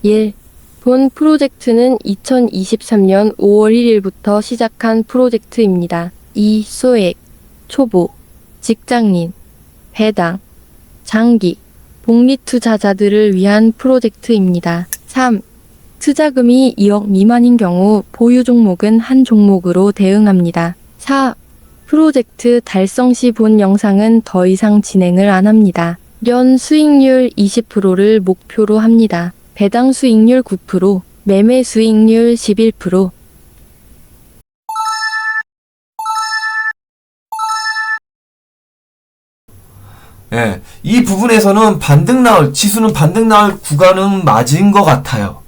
1. 본 프로젝트는 2023년 5월 1일부터 시작한 프로젝트입니다. 2. 소액, 초보, 직장인, 배당, 장기, 복리 투자자들을 위한 프로젝트입니다. 3. 투자금이 2억 미만인 경우 보유 종목은 한 종목으로 대응합니다. 4. 프로젝트 달성 시 본 영상은 더 이상 진행을 안 합니다. 연 수익률 20%를 목표로 합니다. 배당 수익률 9%, 매매 수익률 11%. 예, 이 부분에서는 지수는 반등 나올 구간은 맞은 것 같아요.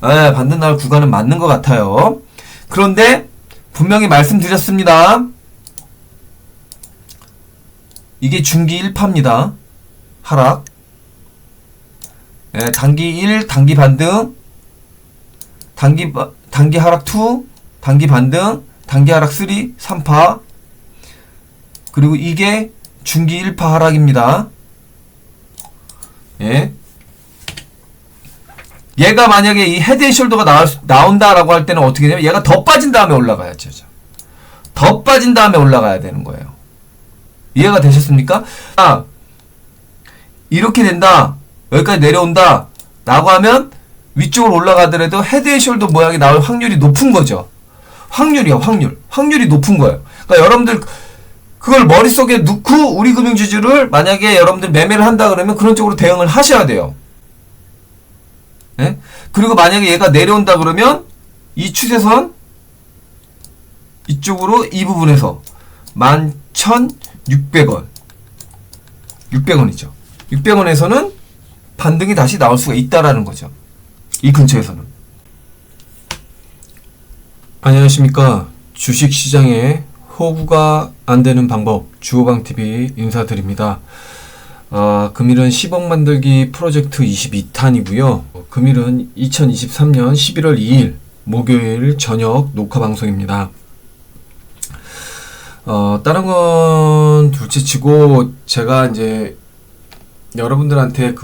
예, 반등 나올 구간은 맞는 것 같아요. 그런데, 분명히 말씀드렸습니다. 이게 중기 1파입니다. 하락. 예, 단기 1, 단기 반등. 단기 하락 2, 단기 반등. 단기 하락 3, 3파. 그리고 이게 중기 1파 하락입니다. 예. 얘가 만약에 이 헤드앤숄더가 나온다라고 할 때는 어떻게 되냐면 얘가 더 빠진 다음에 올라가야죠. 더 빠진 다음에 올라가야 되는 거예요. 이해가 되셨습니까? 이렇게 된다. 여기까지 내려온다. 라고 하면 위쪽으로 올라가더라도 헤드앤숄더 모양이 나올 확률이 높은 거죠. 확률이요, 확률. 확률이 높은 거예요. 그러니까 여러분들 그걸 머릿속에 넣고 우리 금융지주를 만약에 여러분들 매매를 한다 그러면 그런 쪽으로 대응을 하셔야 돼요. 예? 그리고 만약에 얘가 내려온다 그러면 이 추세선 이쪽으로 이 부분에서 11,600원 600원이죠. 600원에서는 반등이 다시 나올 수가 있다라는 거죠. 이 근처에서는. 안녕하십니까. 주식시장에 호구가 안되는 방법 주호방TV 인사드립니다. 금일은 10억 만들기 프로젝트 22탄이고요. 금일은 2023년 11월 2일 목요일 저녁 녹화 방송입니다. 다른 건 둘째치고 제가 이제 여러분들한테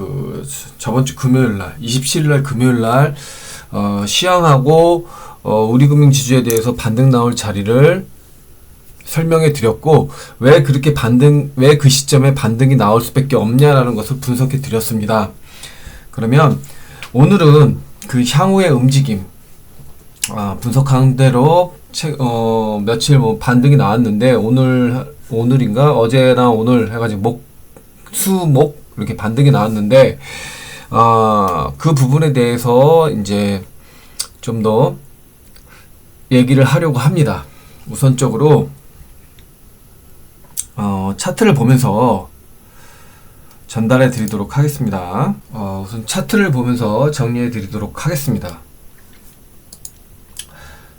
저번주 금요일날 27일날 금요일날 시황하고 우리금융지주에 대해서 반등 나올 자리를 설명해 드렸고 왜 그 시점에 반등이 나올 수밖에 없냐라는 것을 분석해 드렸습니다. 그러면 오늘은 그 향후의 움직임 분석한 대로 며칠 반등이 나왔는데 오늘인가 어제나 오늘 해가지고 목 이렇게 반등이 나왔는데 그 부분에 대해서 이제 좀 더 얘기를 하려고 합니다. 우선적으로 차트를 보면서 전달해 드리도록 하겠습니다. 우선 차트를 보면서 정리해 드리도록 하겠습니다.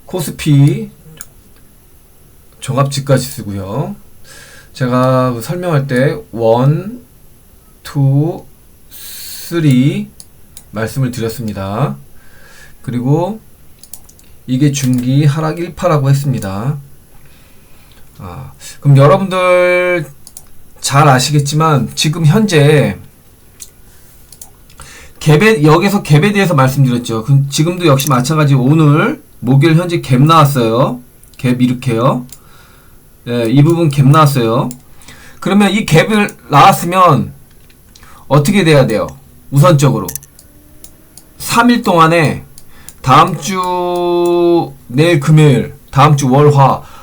코스피 종합지가지수고요. 제가 설명할 때 1, 2, 3 말씀을 드렸습니다. 그리고 이게 중기 하락 1파라고 했습니다. 그럼 여러분들 잘 아시겠지만 지금 현재 여기서 갭에 대해서 말씀드렸죠. 지금도 역시 마찬가지로 오늘 목요일 현재 갭 나왔어요. 갭 이렇게요. 네, 이 부분 갭 나왔어요. 그러면 이 갭을 나왔으면 어떻게 돼야 돼요? 우선적으로 3일 동안에 다음주 내일 금요일 다음주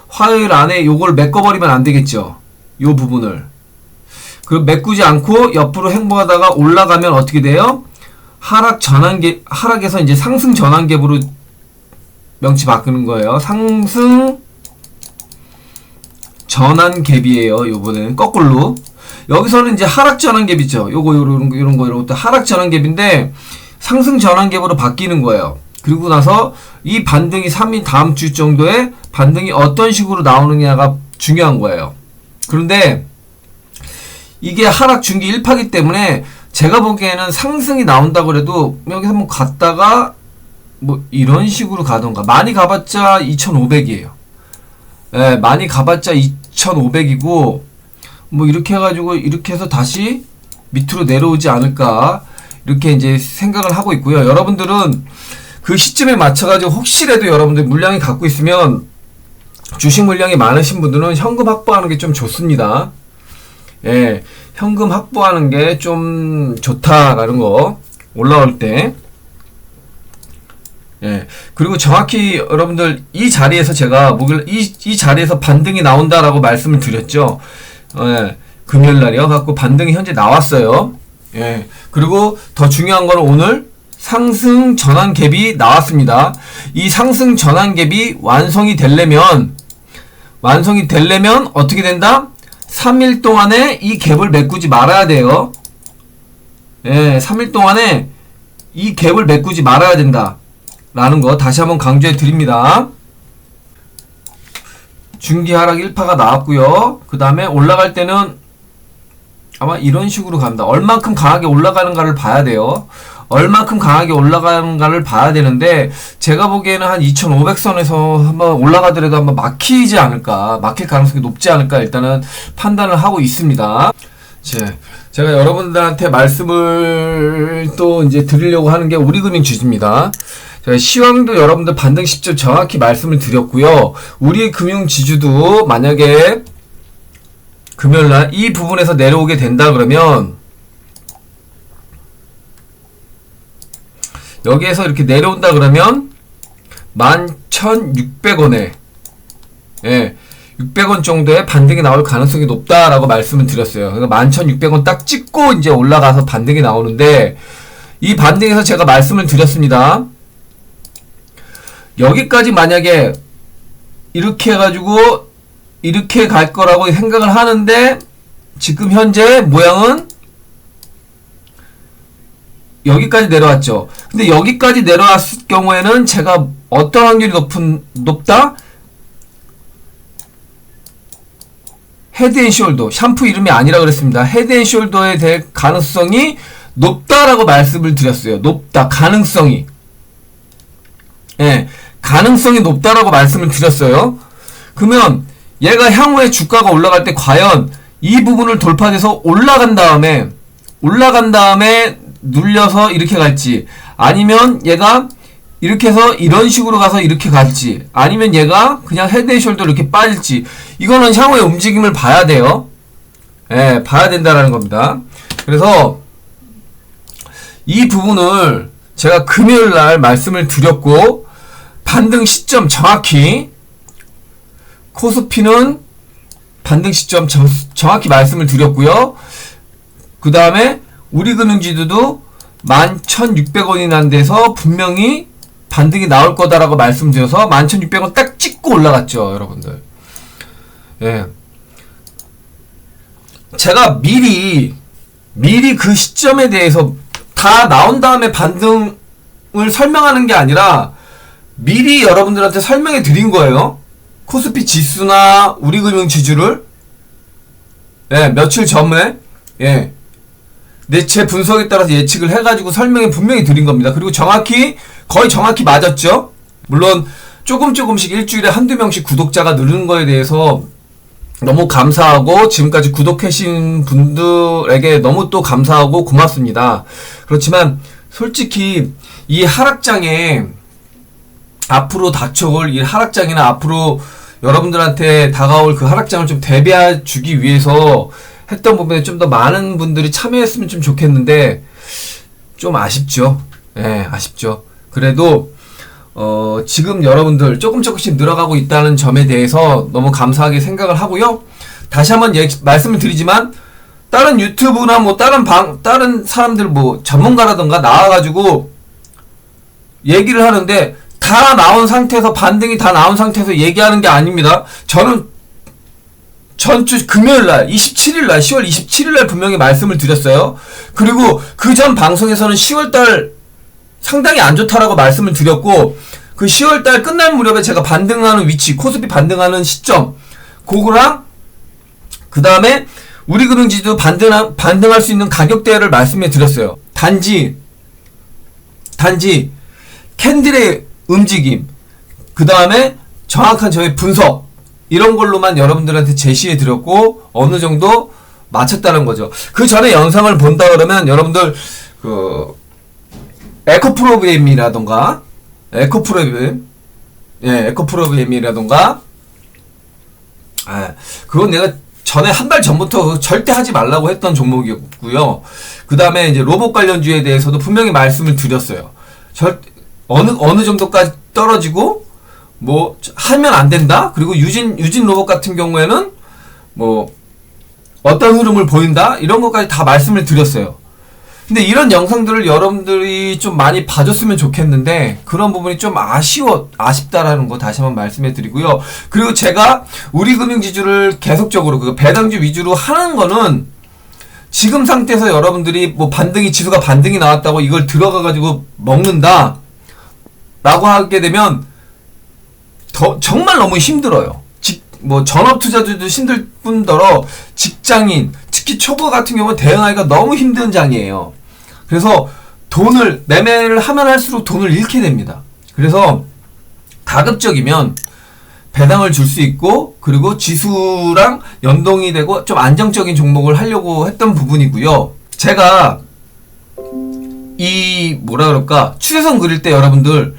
화요일 안에 요걸 메꿔버리면 안 되겠죠. 요 부분을. 그럼 메꾸지 않고 옆으로 행보하다가 올라가면 어떻게 돼요? 하락에서 이제 상승 전환갭으로 명치 바꾸는 거예요. 상승 전환갭이에요. 요번에는 거꾸로. 여기서는 이제 하락 전환갭이죠. 요런 것도 하락 전환갭인데 상승 전환갭으로 바뀌는 거예요. 그리고 나서 이 반등이 3일 다음 주 정도에 반등이 어떤 식으로 나오느냐가 중요한 거예요. 그런데 이게 하락 중기 1파기 때문에 제가 보기에는 상승이 나온다고 그래도 여기 한번 갔다가 이런 식으로 가던가 많이 가봤자 2,500이에요. 예, 많이 가봤자 2,500이고 이렇게 해가지고 이렇게 해서 다시 밑으로 내려오지 않을까 이렇게 이제 생각을 하고 있고요. 여러분들은 그 시점에 맞춰가지고 혹시라도 여러분들 물량이 갖고 있으면 주식 물량이 많으신 분들은 현금 확보하는 게 좀 좋습니다. 예, 현금 확보하는 게 좀 좋다라는 거 올라올 때. 예, 그리고 정확히 여러분들 이 자리에서 제가 이 자리에서 반등이 나온다라고 말씀을 드렸죠. 예, 금요일 날이요. 갖고 반등이 현재 나왔어요. 예, 그리고 더 중요한 거는 오늘 상승 전환 갭이 나왔습니다. 이 상승 전환 갭이 완성이 되려면 어떻게 된다? 3일 동안에 이 갭을 메꾸지 말아야 돼요. 예, 3일 동안에 이 갭을 메꾸지 말아야 된다. 라는 거 다시 한번 강조해 드립니다. 중기 하락 1파가 나왔고요. 그 다음에 올라갈 때는 아마 이런 식으로 갑니다. 얼만큼 강하게 올라가는가를 봐야 돼요. 얼만큼 강하게 올라가는가를 봐야 되는데 제가 보기에는 한 2500선에서 한번 올라가더라도 한번 막히지 않을까, 막힐 가능성이 높지 않을까 일단은 판단을 하고 있습니다. 제가 여러분들한테 말씀을 또 이제 드리려고 하는 게 우리금융 지주입니다. 제가 시황도 여러분들 반등 시점 정확히 말씀을 드렸고요. 우리금융지주도 만약에 금요일날 이 부분에서 내려오게 된다 그러면 여기에서 이렇게 내려온다 그러면 11,600원에 600원 정도의 반등이 나올 가능성이 높다라고 말씀을 드렸어요. 그러니까 11,600원 딱 찍고 이제 올라가서 반등이 나오는데 이 반등에서 제가 말씀을 드렸습니다. 여기까지 만약에 이렇게 해가지고 이렇게 갈 거라고 생각을 하는데 지금 현재 모양은 여기까지 내려왔죠. 근데 여기까지 내려왔을 경우에는 제가 어떤 확률이 높다? 헤드앤숄더, 샴푸 이름이 아니라 그랬습니다. 헤드앤숄더에 대해 가능성이 높다라고 말씀을 드렸어요. 높다, 가능성이. 예, 가능성이 높다라고 말씀을 드렸어요. 그러면 얘가 향후에 주가가 올라갈 때 과연 이 부분을 돌파해서 올라간 다음에 눌려서 이렇게 갈지, 아니면 얘가 이렇게 해서 이런 식으로 가서 이렇게 갈지, 아니면 얘가 그냥 헤드앤숄더 이렇게 빠질지, 이거는 향후의 움직임을 봐야 돼요. 예, 봐야 된다라는 겁니다. 그래서 이 부분을 제가 금요일 날 말씀을 드렸고, 반등 시점 정확히, 코스피는 반등 시점 정확히 말씀을 드렸고요. 그 다음에 우리금융지주도 11,600원이 난 데서 분명히 반등이 나올 거다라고 말씀드려서 11,600원 딱 찍고 올라갔죠, 여러분들. 예. 제가 미리 그 시점에 대해서 다 나온 다음에 반등을 설명하는 게 아니라 미리 여러분들한테 설명해 드린 거예요. 코스피 지수나 우리금융지주를 며칠 전에 제 분석에 따라서 예측을 해가지고 설명에 분명히 드린 겁니다. 그리고 거의 정확히 맞았죠. 물론 조금씩 일주일에 한두 명씩 구독자가 늘는 거에 대해서 너무 감사하고 지금까지 구독해주신 분들에게 너무 또 감사하고 고맙습니다. 그렇지만 솔직히 이 하락장에 앞으로 닥쳐올 이 하락장이나 앞으로 여러분들한테 다가올 그 하락장을 좀 대비해 주기 위해서 했던 부분에 좀 더 많은 분들이 참여했으면 좀 좋겠는데 좀 아쉽죠. 아쉽죠. 그래도 지금 여러분들 조금씩 늘어가고 있다는 점에 대해서 너무 감사하게 생각을 하고요. 다시 한번 말씀을 드리지만 다른 유튜브나 뭐 다른 사람들 뭐 전문가라던가 나와가지고 얘기를 하는데 다 나온 상태에서 반등이 다 나온 상태에서 얘기하는 게 아닙니다. 저는 전주 금요일날 27일날 10월 27일날 분명히 말씀을 드렸어요. 그리고 그 전 방송에서는 10월달 상당히 안 좋다라고 말씀을 드렸고, 그 10월달 끝날 무렵에 제가 반등하는 위치, 코스피 반등하는 시점, 그거랑 그 다음에 우리금융지도 반등할 수 있는 가격대를 말씀해 드렸어요. 단지 캔들의 움직임, 그 다음에 정확한 저의 분석, 이런 걸로만 여러분들한테 제시해 드렸고 어느 정도 맞췄다는 거죠. 그 전에 영상을 본다 그러면 여러분들 그 에코프로비엠이라던가 에코프로비엠이라던가 그건 내가 전에 한 달 전부터 절대 하지 말라고 했던 종목이었고요. 그 다음에 이제 로봇 관련주에 대해서도 분명히 말씀을 드렸어요. 어느 정도까지 떨어지고 뭐 하면 안 된다. 그리고 유진 로봇 같은 경우에는 뭐 어떤 흐름을 보인다. 이런 것까지 다 말씀을 드렸어요. 근데 이런 영상들을 여러분들이 좀 많이 봐줬으면 좋겠는데 그런 부분이 좀 아쉽다라는 거 다시 한번 말씀해 드리고요. 그리고 제가 우리금융지주를 계속적으로 그 배당주 위주로 하는 거는 지금 상태에서 여러분들이 뭐 지수가 반등이 나왔다고 이걸 들어가가지고 먹는다 라고 하게 되면 정말 너무 힘들어요. 뭐 전업 투자들도 힘들 뿐더러 직장인, 특히 초보 같은 경우는 대응하기가 너무 힘든 장이에요. 그래서 매매를 하면 할수록 돈을 잃게 됩니다. 그래서 가급적이면 배당을 줄 수 있고 그리고 지수랑 연동이 되고 좀 안정적인 종목을 하려고 했던 부분이고요. 제가 추세선 그릴 때 여러분들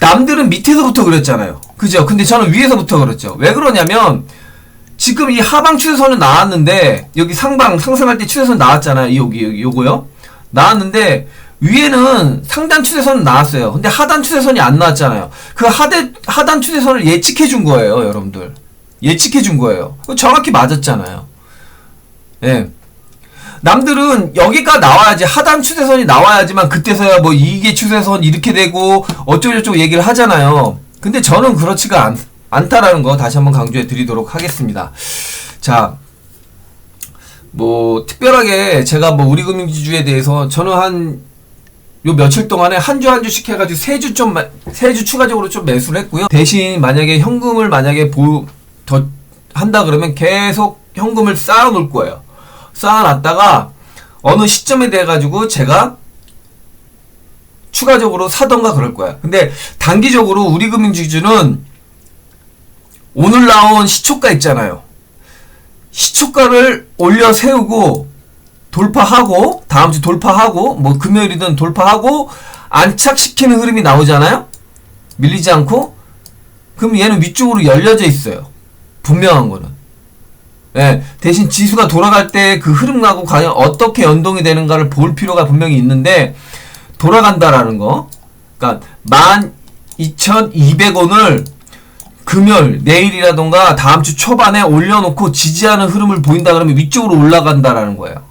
남들은 밑에서부터 그렸잖아요. 그죠? 근데 저는 위에서부터 그렸죠. 왜 그러냐면 지금 이 하방 추세선은 나왔는데 여기 상승할 때 추세선 나왔잖아요. 요거요. 나왔는데 위에는 상단 추세선은 나왔어요. 근데 하단 추세선이 안 나왔잖아요. 그 하단 추세선을 예측해 준 거예요, 여러분들. 예측해 준 거예요. 정확히 맞았잖아요. 예. 남들은 여기가 나와야지, 하단 추세선이 나와야지만 그때서야 뭐 이게 추세선 이렇게 되고 어쩌고저쩌고 얘기를 하잖아요. 근데 저는 그렇지가 않다라는 거 다시 한번 강조해 드리도록 하겠습니다. 자, 뭐 특별하게 제가 뭐 우리금융지주에 대해서 저는 요 며칠 동안에 한 주씩 해가지고 세 주 추가적으로 좀 매수를 했고요. 대신 만약에 현금을 더 한다 그러면 계속 현금을 쌓아 놓을 거예요. 쌓아놨다가 어느 시점에 돼가지고 제가 추가적으로 사던가 그럴 거야. 근데 단기적으로 우리금융지주는 오늘 나온 시초가 있잖아요. 시초가를 올려 세우고 돌파하고 다음 주 돌파하고 뭐 금요일이든 돌파하고 안착시키는 흐름이 나오잖아요. 밀리지 않고. 그럼 얘는 위쪽으로 열려져 있어요. 분명한 거는. 예, 대신 지수가 돌아갈 때 그 흐름하고 과연 어떻게 연동이 되는가를 볼 필요가 분명히 있는데 돌아간다라는 거. 그러니까 12,200원을 금요일, 내일이라던가 다음 주 초반에 올려놓고 지지하는 흐름을 보인다 그러면 위쪽으로 올라간다라는 거예요.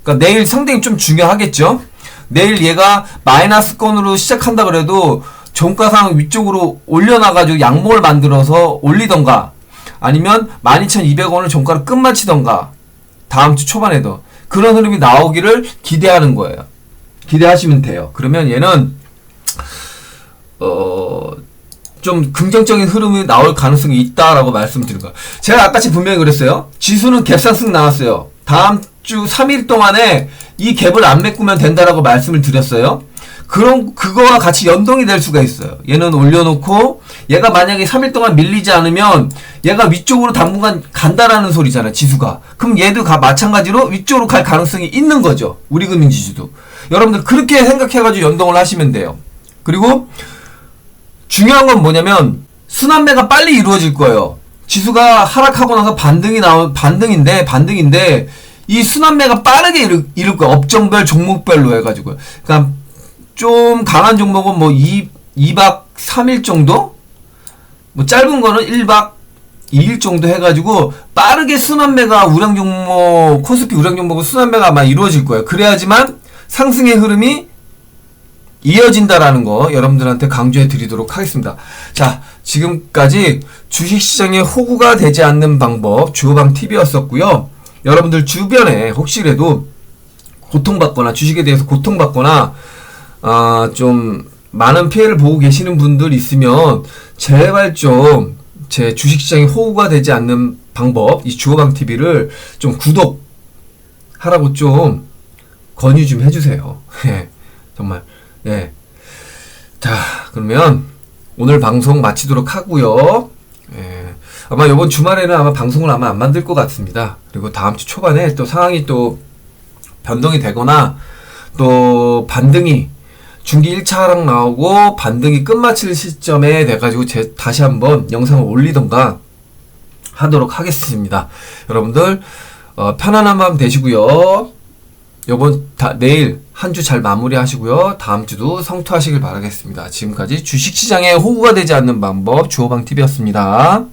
그러니까 내일 상당히 좀 중요하겠죠. 내일 얘가 마이너스권으로 시작한다 그래도 종가상 위쪽으로 올려놔가지고 양봉을 만들어서 올리던가 아니면 12,200원을 종가로 끝마치던가 다음 주 초반에도 그런 흐름이 나오기를 기대하는 거예요. 기대하시면 돼요. 그러면 얘는 좀 긍정적인 흐름이 나올 가능성이 있다라고 말씀드린 거예요. 제가 아까치 분명히 그랬어요. 지수는 갭상승 나왔어요. 다음 주 3일 동안에 이 갭을 안 메꾸면 된다라고 말씀을 드렸어요. 그거와 같이 연동이 될 수가 있어요. 얘는 올려놓고 얘가 만약에 3일 동안 밀리지 않으면 얘가 위쪽으로 당분간 간다라는 소리잖아요. 지수가. 그럼 얘도 마찬가지로 위쪽으로 갈 가능성이 있는 거죠. 우리금융지주도. 여러분들 그렇게 생각해가지고 연동을 하시면 돼요. 그리고 중요한 건 뭐냐면 순환매가 빨리 이루어질 거예요. 지수가 하락하고 나서 반등인데 이 순환매가 빠르게 이룰 거예요. 업종별 종목별로 해가지고. 그러니까 좀 강한 종목은 뭐 2박 3일 정도? 뭐 짧은 거는 1박 2일 정도 해가지고 빠르게 순환매가 코스피 우량 종목은 순환매가 아마 이루어질 거예요. 그래야지만 상승의 흐름이 이어진다라는 거 여러분들한테 강조해 드리도록 하겠습니다. 자, 지금까지 주식시장에 호구가 되지 않는 방법 주호방TV였었고요. 여러분들 주변에 혹시라도 고통받거나 주식에 대해서 고통받거나 좀 많은 피해를 보고 계시는 분들 있으면 제발 좀 제 주식시장에 호구가 되지 않는 방법 이 주호방TV를 좀 구독하라고 좀 권유 좀 해주세요. 정말. 네. 자, 그러면 오늘 방송 마치도록 하고요. 아마 이번 주말에는 아마 방송을 아마 안 만들 것 같습니다. 그리고 다음 주 초반에 또 상황이 또 변동이 되거나 또 반등이 중기 1차 하락 나오고 반등이 끝마칠 시점에 돼가지고 다시 한번 영상을 올리던가 하도록 하겠습니다. 여러분들 편안한 밤 되시고요. 내일 한 주 잘 마무리하시고요. 다음 주도 성투하시길 바라겠습니다. 지금까지 주식시장에 호구가 되지 않는 방법 주호방TV였습니다.